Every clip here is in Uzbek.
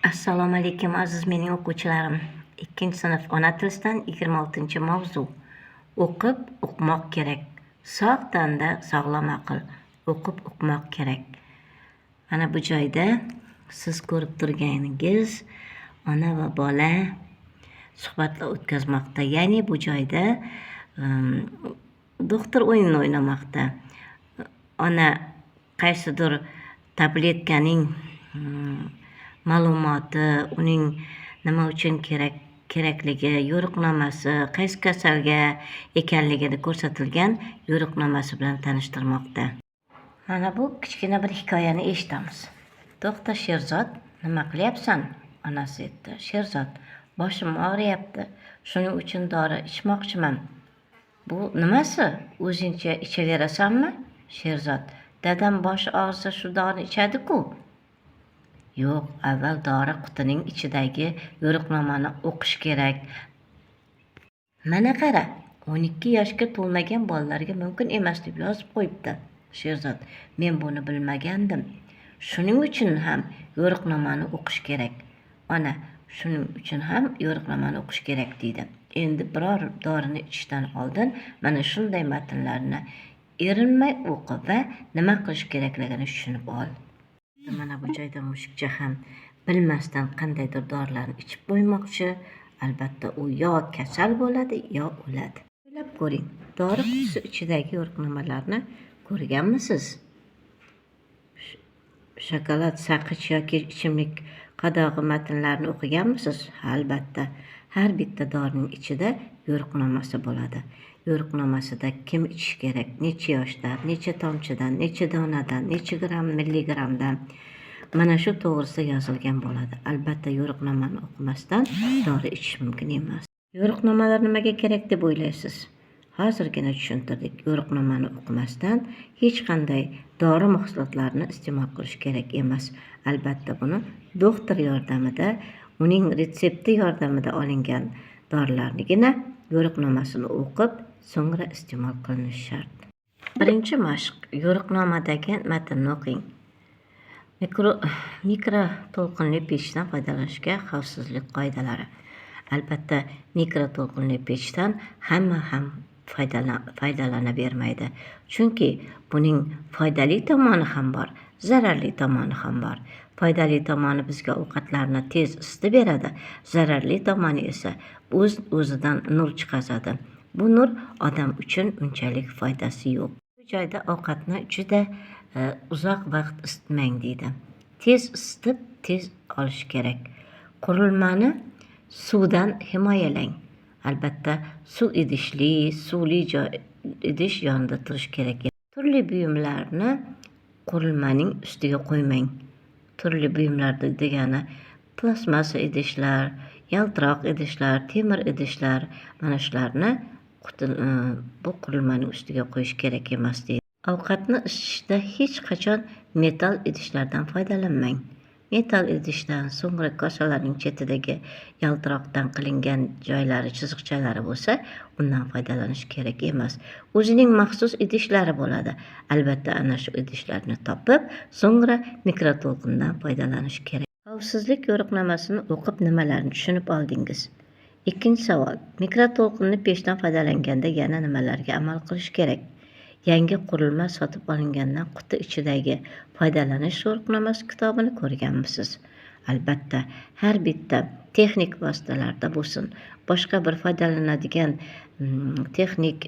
Assalomu alaykum aziz mening o'quvchilarim. 2-sinf ona tilidan 26-mavzu. O'qib uqmoq kerak. Sog' tanda sog'lom aql. O'qib uqmoq kerak. Mana bu joyda siz ko'rib turganingiz ona va bola suhbatlar o'tkazmoqda. Ya'ni bu joyda doktor o'yinini o'ynamoqda. Ona qaysidir tabletkaning ma'lumoti, uning nima uchun kerakligi, yo'riqnomasi, qaysi kasalga ekanligini ko'rsatilgan yo'riqnomasi bilan tanishtirmoqda. Mana bu kichkina bir hikoyani eshitamiz. Doktor Sherzod, nima qilyapsan? Onasi aytdi. Sherzod, boshim og'riyapti. Shuning uchun dori ichmoqchiman. Bu nimasi? O'zingcha ichaverasanmi? Sherzod, dadam boshi og'risa shu dorini ichadi-ku. Yo'q, avval dori qutining ichidagi yo'riqnomani o'qish kerak. Mana qara, 12 yoshga to'lmagan bolalarga mumkin emas deb yozib qo'yibdi. Sherzod, men buni bilmagandim. Shuning uchun ham yo'riqnomani o'qish kerak. Ona, shuning uchun ham yo'riqnomani o'qish kerak deydi. Endi biror dorini ichishdan oldin mana shunday matnlarni erinmay o'qi va nima qilish kerakligini tushunib ol. Mana bu joyda mushukcha ham bilmasdan qandaydir dorilarni ichib qo'ymoqchi. Albatta u yo kasal bo'ladi, yo o'ladi. O'ylab ko'ring, dori qutisi ichidagi yo'riqnomalarni ko'rganmisiz? Shokolad, saqich yoki ichimlik qadog'i matnlarni o'qiganmisiz? Albatta, har bitta dorining ichida yo'riqnomasi bo'ladi. Yo'riqnomasida kim ichish kerak, necha yoshdan, necha tomchidan, necha donadan, necha gramm, milligramdan, mana shu to'g'risida yozilgan bo'ladi. Albatta, yo'riqnomani o'qimasdan dori ichish mumkin emas. Yo'riqnomalar nimaga kerak deb o'ylaysiz? Hozirgina tushuntirdik. Yo'riqnomani o'qimasdan hech qanday dori mahsulotlarini iste'mol qilish kerak emas. Albatta, buni doktor yordamida, uning retsepti yordamida olingan dorilarnigina yo'riqnomasini o'qib, so'ngra iste'mol qilinishi shart. Birinchi mashq, yo'riqnomadagi matnni o'qing. Mikroto'lqinli pechdan foydalanishga xavfsizlik qoidalari. Albatta, mikroto'lqinli pechdan hamma ham foydalanavermaydi. Chunki buning foydali tomoni ham bor, zararli tomoni ham bor. Foydali tomoni bizga ovqatlarni tez isitib beradi, zararli tomoni esa o'zidan nur chiqazadi. Bu nur odam uchun unchalik foydasi yo'q. Bu joyda ovqatni juda uzoq vaqt isitmang deydi. Tez isitib, tez olish kerak. Qurilmani suvdan himoyalang. Albatta, suv idishli, suvli idish yonida turish kerak. Turli buyumlarni qurilmaning ustiga qo'ymang. Turli buyumlar degani plastmassa idishlar, yaltiroq idishlar, temir idishlar, mana shularni bu qurilmaning ustiga qo'yish kerak emas deydi. Ovqatni isitishda hech qachon metal idishlardan foydalanmang. Metal idishdan, so'ngra kosalarning chetidagi yaltiroqdan qilingan joylari, chiziqchalari bo'lsa, undan foydalanish kerak emas. O'zining maxsus idishlari bo'ladi. Albatta, ana shu idishlarni topib, so'ngra mikroto'lqindan foydalanish kerak. Xavfsizlik yo'riqnomasini o'qib nimalarni tushunib oldingiz? Ikkinchi savol. Mikroto'lqinli pechdan foydalanganda yana nimalarga amal qilish kerak? Yangi qurilma sotib olingandan quti ichidagi foydalanish yo'riqnomasi kitobini ko'rganmisiz? Albatta, har bitta texnik vositalarda bo'lsin, boshqa bir foydalanadigan texnik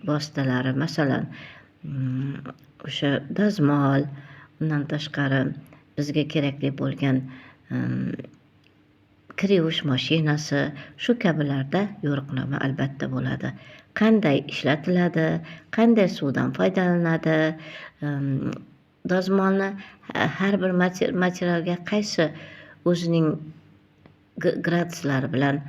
vositalari, masalan, o'sha dazmol, undan tashqari bizga kerakli bo'lgan kir yuvish mashinasi, shu kabilarda yo'riqnoma albatta bo'ladi. Qanday ishlatiladi, qanday suvdan foydalanadi, dazmolni har bir materialga qaysi o'zining gradslari bilan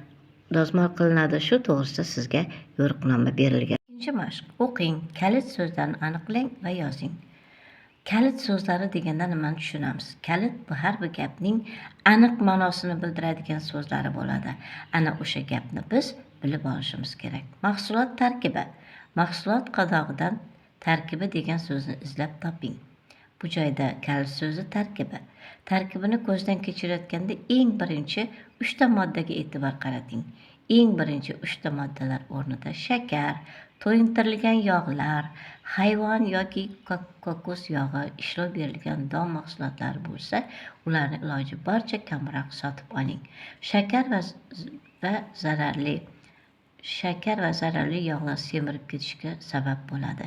dazmol qilinadi, shu to'g'risida sizga yo'riqnoma berilgan. Ikkinchi mashq, o'qing, kalit so'zlarni aniqlang va yozing. Kalit so'zlari deganda nimani tushunamiz? Kalit bu har bir gapning aniq ma'nosini bildiradigan so'zlari bo'ladi. Ana o'sha gapni biz bilib olishimiz kerak. Mahsulot tarkibi. Mahsulot qadog'idan tarkibi degan so'zni izlab toping. Bu joyda kaliti so'zi tarkibi. Tarkibini ko'zdan kechirayotganda eng birinchi 3 ta moddaga e'tibor qarating. Eng birinchi 3 ta moddalar o'rnida shakar, to'yintirilgan yog'lar, hayvon yoki kokos yog'i, ishlov berilgan don mahsulotlari bo'lsa, ularni iloji boricha kamroq sotib oling. Shakar va zararli yog'lar semirib ketishiga sabab bo'ladi.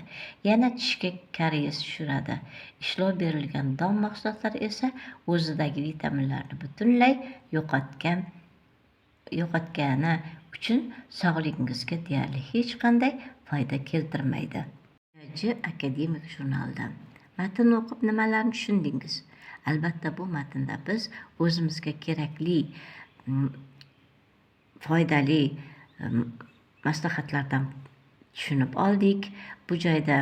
Yana tishga kariyes tushiradi. Ishlov berilgan don mahsulotlari esa o'zidagi vitaminlarni butunlay yo'qotgani uchun sog'lig'ingizga deyarli hech qanday foyda keltirmaydi. Akademik jurnaldan matn o'qib nimalarni tushundingiz? Albatta, bu matnda biz o'zimizga kerakli, foydali maslahatlardan tushunib oldik. Bu joyda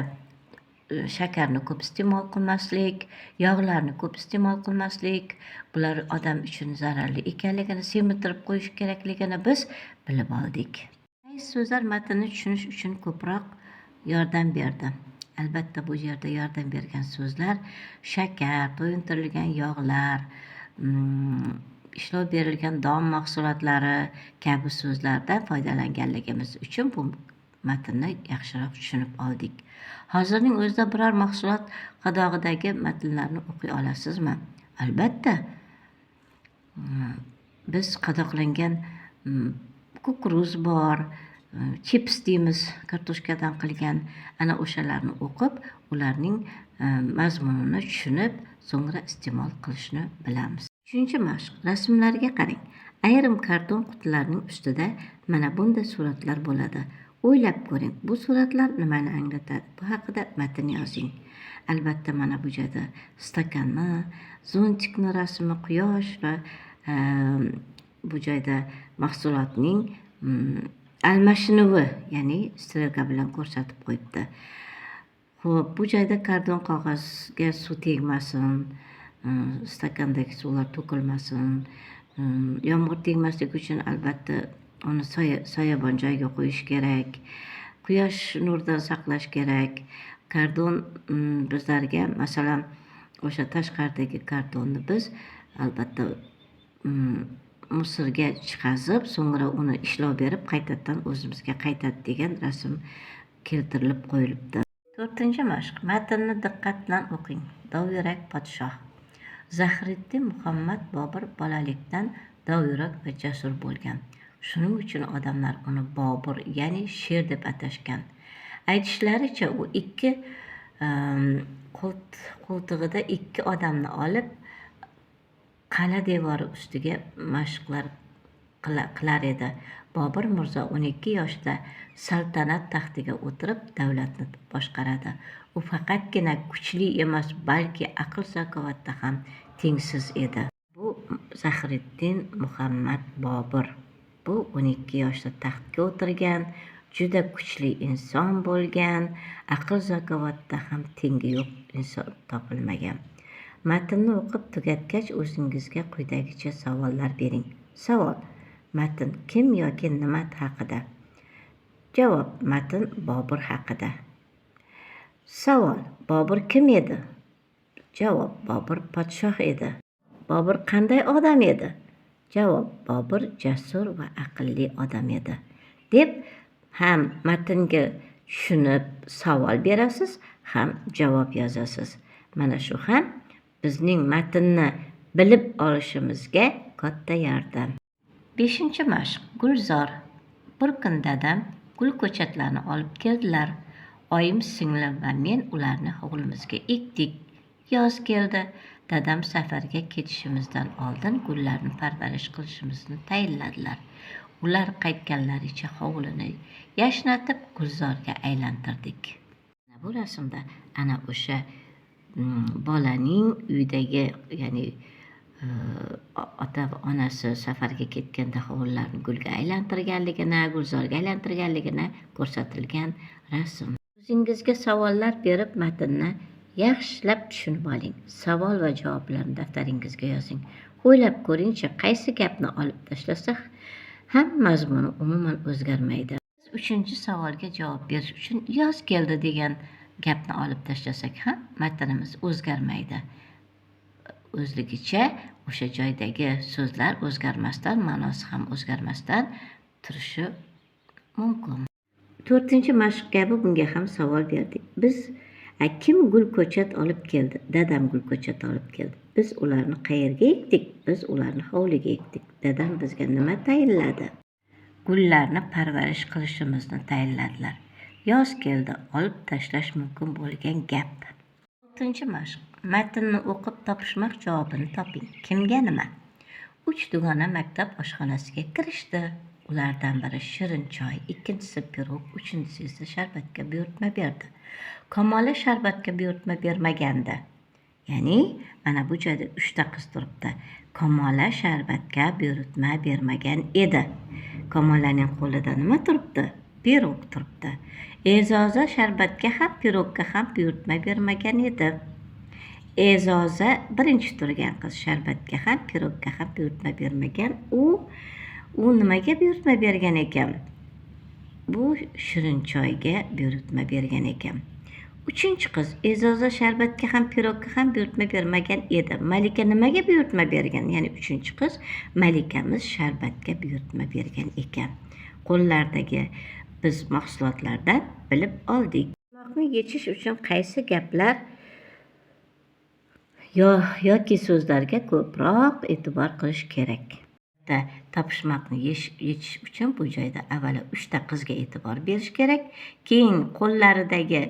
shakarni ko'p iste'mol qilmaslik, yog'larni ko'p iste'mol qilmaslik, bular odam uchun zararli ekanligini, semirtirib qo'yish kerakligini biz bilib oldik. Qaysi so'zlar matnni tushunish uchun ko'proq yordam berdi? Albatta, bu yerda yordam bergan so'zlar shakar, to'yintirilgan yog'lar, ishlov berilgan don mahsulotlari kabi so'zlardan foydalanganligimiz uchun bu matnni yaxshiroq tushunib oldik. Hozirning o'zida biror mahsulot qadog'idagi matnlarni o'qiy olasizmi? Albatta. Biz qadoqlangan kukuruz bor, chips deymiz, kartoshkadan qilgan, ana o'shalarni o'qib, ularning mazmunini tushunib, so'ngra iste'mol qilishni bilamiz. 3-mashq. Rasmlarga qarang. Ayrim karton qutilarning ustida mana bunday suratlar bo'ladi. O'ylab ko'ring, bu suratlar nimani anglatadi? Bu haqida matn yozing. Albatta, mana bu joyda stakanni, zontikni rasmi, quyosh va bu joyda mahsulotning almashinuvi, ya'ni strelka bilan ko'rsatib qo'yibdi. Xo'p, bu joyda karton qog'ozga suv tegmasin, stakandagi suvlar to'kilmasin, yomg'ir tegmasligi uchun albatta uni soyabon joyiga qo'yish kerak, quyosh nuridan saqlash kerak. Karton bizlarga, masalan, o'sha tashqaridagi kartonni biz albatta musirga chiqazib, so'ngra uni ishlov berib, qaytadan o'zimizga qaytadi degan rasm keltirilib qo'yilibdi. 4-mashq. Matnni diqqat bilan o'qing. Dovyurak podshoh. Zahiriddin Muhammad Bobur bolalikdan dovyurak va jasur bo'lgan. Shuning uchun odamlar uni Bobur, ya'ni sher deb atashgan. Aytishlaricha, u qo'ltig'ida 2 odamni olib, qal'a devori ustiga mashqlar qilar edi. Bobur Mirzo 12 yoshda saltanat taxtiga o'tirib davlatni boshqaradi. U faqatgina kuchli emas, balki aql-zakovatda ham tengsiz edi. Bu Zahiriddin Muhammad Bobur. Bu 12 yoshda taxtga o'tirgan, juda kuchli inson bo'lgan, aql-zakovatda ham tengi yo'q inson topilmagan. Matnni o'qib tugatgach, o'zingizga quyidagicha savollar bering. Savol: matn kim yoki nima haqida? Javob: matn Bobur haqida. Savol: Bobur kim edi? Javob: Bobur podshoh edi. Bobur qanday odam edi? Javob: Bobur jasur va aqlli odam edi. Deb ham matnga tushunib savol berasiz, ham javob yozasiz. Mana shu ham bizning matnni bilib olishimizga katta yordam. 5-mashq. Gulzor. Bir kun dadam gul ko'chatlarini olib keldilar. Oyim, singlim va men ularni hovlimizga ekdik. Yoz keldi. Dadam safarga ketishimizdan oldin gullarni parvarish qilishimizni tayinladilar. Ular qaytganlaricha hovlini yashnatib, gulzorga aylantirdik. Bu rasmda ana o'sha bolaning uydagi, ya'ni ota va onasi safarga ketganda hovlilarni gulga aylantirganligini, gulzorga aylantirganligini ko'rsatilgan rasm. O'zingizga savollar berib, matnni yaxshilab tushunib oling. Savol va javoblarni daftaringizga yozing. O'ylab ko'ringchi, qaysi gapni olib tashlasak ham mazmuni umuman o'zgarmaydi. 3-savolga javob berish uchun yoz keldi degan gapni olib tashlasak ham matnimiz o'zgarmaydi. O'zligicha o'sha joydagi so'zlar o'zgarmasdan, ma'nosi ham o'zgarmasdan turishi mumkin. 4-mashq kabi bunga ham savol berdik. Biz kim gul-ko'chat olib keldi? Dadam gul-ko'chat olib keldi. Biz ularni qayerga ekdik? Biz ularni hovliga ekdik. Dadam bizga nima tayinladi? Gullarni parvarish qilishimizni tayinladilar. Yoz keldi, olib tashlash mumkin bo'lgan gap. 6-mashq. Matnni o'qib topishmoq javobini toping. Kimga nima? 3 dugona maktab oshxonasiga kirishdi. Ulardan biri shirin choy, ikkinchisi pirog, uchinchisi esa sharbatga buyurtma berdi. Kamola sharbatga buyurtma bermagandi. Ya'ni mana bu joyda 3 ta qiz turibdi. Kamola sharbatga buyurtma bermagan edi. Kamolaning qo'lida nima turibdi? Pirog turibdi. E'zoza sharbatga ham, pirogga ham buyurtma bermagan edi. E'zoza birinchi turgan qiz sharbatga ham, pirogga ham buyurtma bermagan. U nimaga buyurtma bergan ekan? Bu shirin choyga buyurtma bergan ekan. 3-qiz E'zoza sharbatga ham, pirogga ham buyurtma bermagan edi. Malika nimaga buyurtma bergan? Ya'ni 3-qiz Malikamiz sharbatga buyurtma bergan ekan. Qo'llardagi biz mahsulotlardan bilib oldik. Tarjimani yechish uchun qaysi gaplar yoki so'zlarga ko'proq e'tibor qilish kerak? Topishmoqni yechish uchun bu joyda avvalo 3 ta qizga e'tibor berish kerak, keyin qo'llaridagi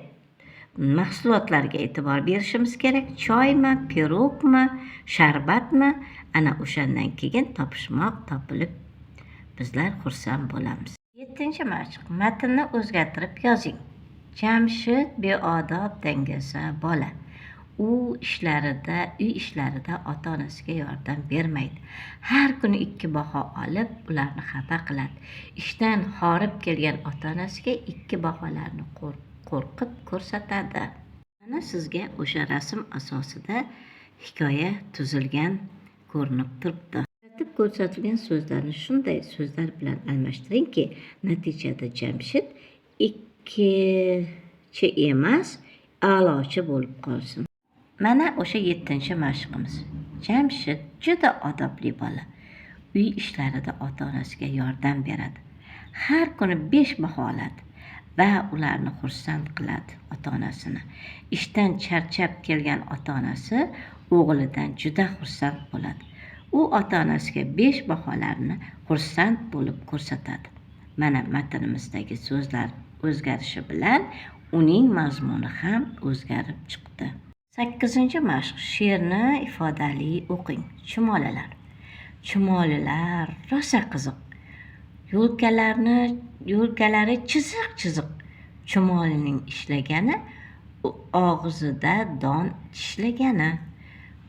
mahsulotlarga e'tibor berishimiz kerak. Choymi, pirogmi, sharbatmi? Ana o'shandan keyin topishmoq topilib bizlar xursand bo'lamiz. 7-mashq. Matnni o'zgartirib yozing. Jamshid beodob dangasa bola. Uy ishlarida ota-onasiga yordam bermaydi. Har kuni 2 baho olib, ularni xafa qiladi. Ishdan horib kelgan ota-onasiga 2 baholarni qo'rqib ko'rsatadi. Mana sizga o'sha rasm asosida hikoya tuzilgan ko'rinib turibdi. Ko'rsatilgan so'zlarni shunday so'zlar bilan almashtiringki, natijada Jamshid 2chi emas, a'lochi bo'lib qolsin. Mana o'sha 7-mashqimiz. Jamshid juda odobli bola. Uy ishlarida ota-onasiga yordam beradi. Har kuni 5 baho oladi va ularni xursand qiladi ota-onasini. Ishdan charchab kelgan ota-onasi o'g'lidan juda xursand bo'ladi. U ota-onasiga 5 baholarni xursand bo'lib ko'rsatadi. Mana matnimizdagi so'zlar o'zgarishi bilan uning mazmuni ham o'zgarib chiqdi. 8-mashq. She'rni ifodali o'qing. Chumolilar. Chumolilar rosa qiziq. Yo'lkalari chiziq-chiziq. Chumolining ishlagani og'zida don tishlagani.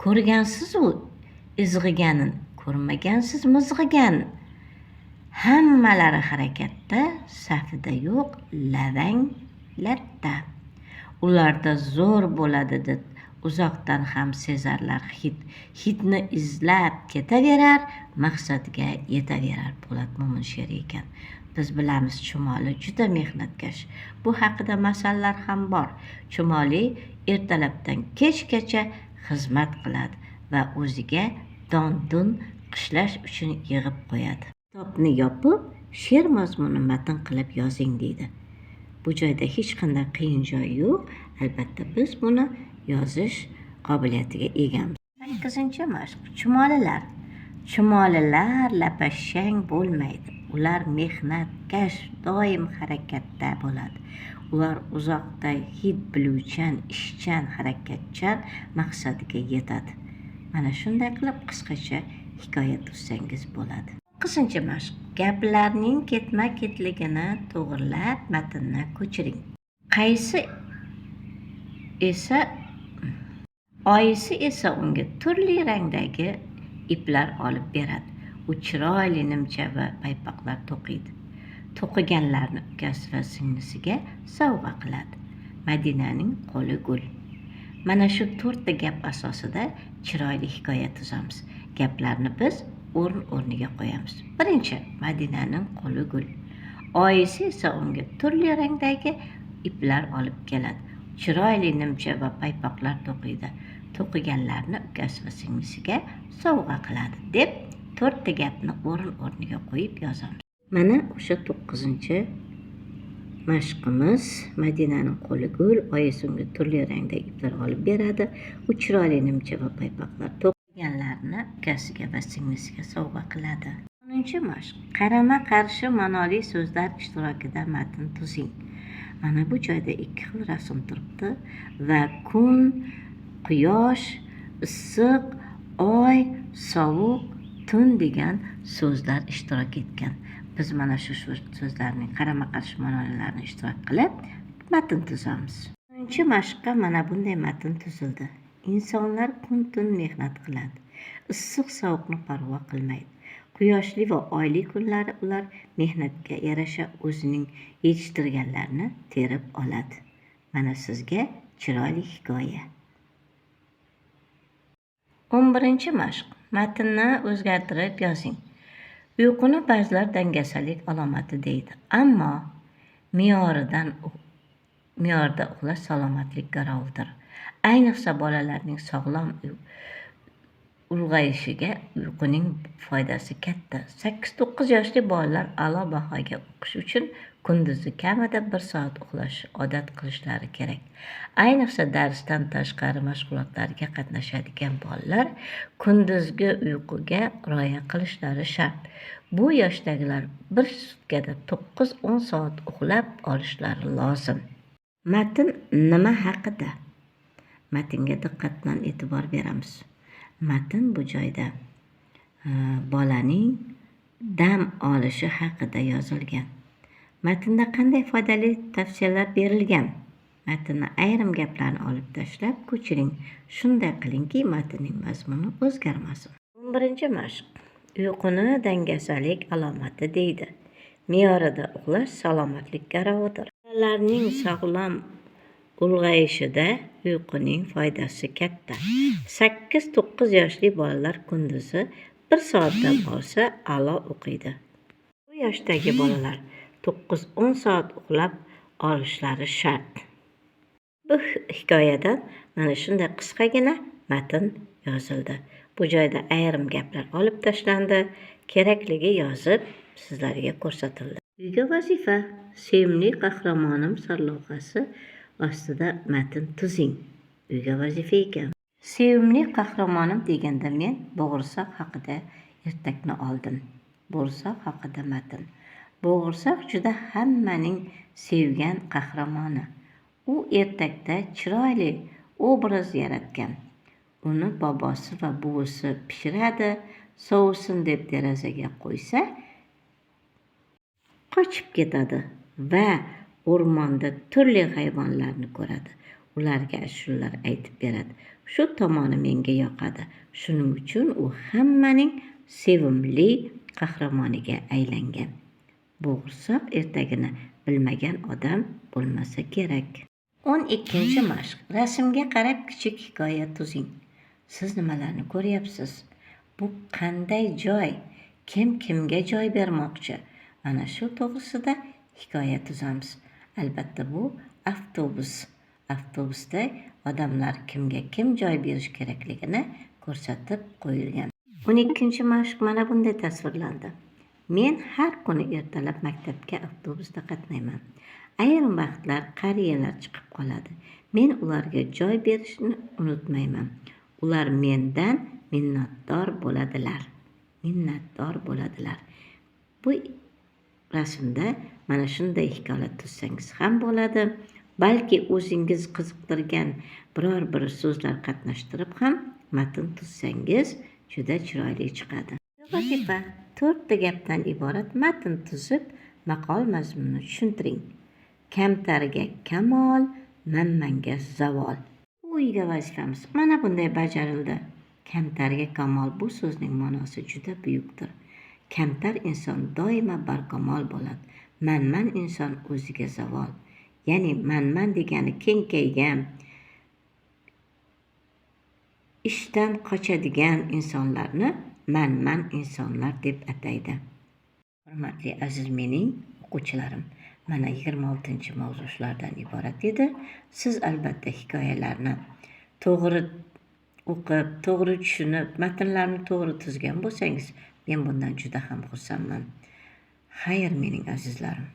Ko'rgansiz-u izg'iganin, ko'rmagansiz mizg'igan. Hammalari harakatda, safida yo'q lavang latta. Ularda zo'r bo'ladi did, uzoqdan ham sezarlar hid. Hidni izlab ketaverar, maqsadga yetaverar. Po'lat Mo'min she'ri ekan. Biz bilamiz, chumoli juda mehnatkash. Bu haqida masallar ham bor. Chumoli ertalabdan kechgacha xizmat qiladi va o'ziga don-dun qishlash uchun yig'ib qo'yadi. Kitobni yopib, she'r mazmuni matn qilib yozing deydi. Bu joyda hech qanday qiyin joy yo'q. Albatta biz buni yozish qobiliyatiga egamiz. 8-mashq. Chumolilar. Chumolilar lapashshang bo'lmaydi. Ular mehnatkash, doim harakatda bo'ladi. Ular uzoqda hid biluvchan, ishchan, harakatchan maqsadiga yetadi. Mana shunday qilib qisqacha hikoya tuzsangiz bo'ladi. 9-mashq. Gaplarning ketma-ketligini to'g'rilab matnni ko'chiring. Oyisi esa unga turli rangdagi iplar olib beradi. U chiroyli nimcha va paypoqlar to'qiydi. To'qiganlarni ukasi va singlisiga sovg'a qiladi. Madinaning qo'li gul. Mana shu 4 ta gap asosida chiroyli hikoya tuzamiz. Gaplarni biz o'rniga qo'yamiz. Birinchi, Madinaning qo'li gul. Oyisi esa unga turli rangdagi iplar olib keladi. chiroyli nimcha va paypoqlar to'qiydi. To'qiganlarni ukasi va singlisiga sovg'a qiladi deb 4 ta gapni o'rin-o'rniga qo'yib yozamiz. Mana o'sha 9-chi mashqimiz. Madinaning qo'li gul, oyisi unga turli rangdagi iplar olib beradi. U chiroyli nimcha va paypoqlar to'qiganlarni ukasiga va singlisiga sovg'a qiladi. 10-chi mashq. Qarama-qarshi ma'noli so'zlar ishtirokida matn tuzing. Mana bu joyda 2 xil rasm turibdi va kun, quyosh, issiq, oy, sovuq, tun degan so'zlar ishtirok etgan. Biz mana shu so'zlarning qarama-qarshi ma'nolarini ishtirok qilib matn tuzamiz. 10-chi mashqqa mana bunday matn tuzildi. Insonlar kun-tun mehnat qiladi. Issiq-sovuqni parvo qilmaydi. Quyoshli va oyli kunlari ular mehnatga yarasha o'zining yetishtirganlarini terib oladi. Mana sizga chiroyli hikoya. 11-chi mashq. Matnni o'zgartirib yozing. Uyquni ba'zilar dangasalik alomati deydi, ammo me'yorida uxlash salomatlik garovidir. Ayniqsa bolalarning sog'lom ulg'ayishiga uyquning foydasi katta. 8-9 yoshli bolalar a'lo bahoga o'qish uchun kunduzi kamida 1 soat uxlashni odat qilishlari kerak. Ayniqsa darsdan tashqari mashg'ulotlarga qatnashadigan bolalar kunduzgi uyquga rioya qilishlari shart. Bu yoshdagilar bir sutkada 9-10 soat uxlab olishlari lozim. Matn nima haqida? Matnga diqqat bilan e'tibor beramiz. Matn bu joyda bolaning dam olishi haqida yozilgan. Matnda qanday foydali tavsiyalar berilgan? Matnning ayrim gaplarni olib tashlab ko'chiring. Shunday qilingki, matnning mazmuni o'zgarmasin. 11-chi mashq. Uyquni dangasalik alomati deydi. Me'yorida uxlash salomatlik garovidir. Bolalarning sog'lom ulg'ayishida uyquning foydasi katta. 8-9 yoshli bolalar kunduzi 1 soatdan olsa a'lo o'qiydi. Bu yoshdagi bolalar 9-10 soat uxlab olishlari shart. Bu hikoyadan mana shunday qisqagina matn yozildi. Bu joyda ayrim gaplar olib tashlandi, kerakligi yozib sizlarga ko'rsatildi. Uyga vazifa. Sevimli qahramonim sarlavhasi ostida matn tuzing. Uyga vazifa ekan. Sevimli qahramonim deganda men bo'g'irsoq haqida ertakni oldim. Bo'g'irsoq haqida matn. Bo'g'irsoq juda hammaning sevgan qahramoni. U ertakda chiroyli obraz yaratgan. Uni bobosi va buvisi pishiradi, sovisin deb derazaga qo'ysa, qochib ketadi va o'rmonda turli hayvonlarni ko'radi. Ularga ashulalar aytib beradi. Shu tomoni menga yoqadi. Shuning uchun u hammaning sevimli qahramoniga aylangan. Bo'g'irsoq ertagini bilmagan odam bo'lmasa kerak. 12-chi mashq. Rasmga qarab kichik hikoya tuzing. Siz nimalarni ko'ryapsiz? Bu qanday joy? Kim kimga joy bermoqchi? Mana shu to'g'risida hikoya tuzamiz. Albatta bu avtobus. Avtobusda odamlar kimga kim joy berish kerakligini ko'rsatib qo'yilgan. 12-chi mashq mana bunday tasvirlandi. Men har kuni ertalab maktabga avtobusda qatnayman. Ayrim vaqtlar qariyalar chiqib qoladi. Men ularga joy berishni unutmayman. Ular mendan minnatdor bo'ladilar. Bu rasmda mana shunday hikoya tuzsangiz ham bo'ladi. Balki o'zingiz qiziqtirgan biror bir so'zlar qatnashtirib ham matn tuzsangiz juda chiroyli chiqadi. Vazifa 4 ta gapdan iborat matn tuzib, maqol mazmunini tushuntiring. Kamtarga kamol, manmanga zavol. Uyga vazifamiz mana bunday bajarildi. Kamtarga kamol bu so'zning ma'nosi juda buyukdir. Kamtar inson doimo barkamol bo'ladi. Manman inson o'ziga zavol. Ya'ni manman degani kengaygan, ishdan qochadigan insonlarni manman insonlar deb ataydi. Hurmatli aziz mening o'quvchilarim, mana 26 mavzu shulardan iborat edi. Siz albatta hikoyalarni to'g'ri o'qib, to'g'ri tushunib, matnlarni to'g'ri tuzgan bo'lsangiz, men bundan juda ham xursandman. Xayr, mening azizlarim.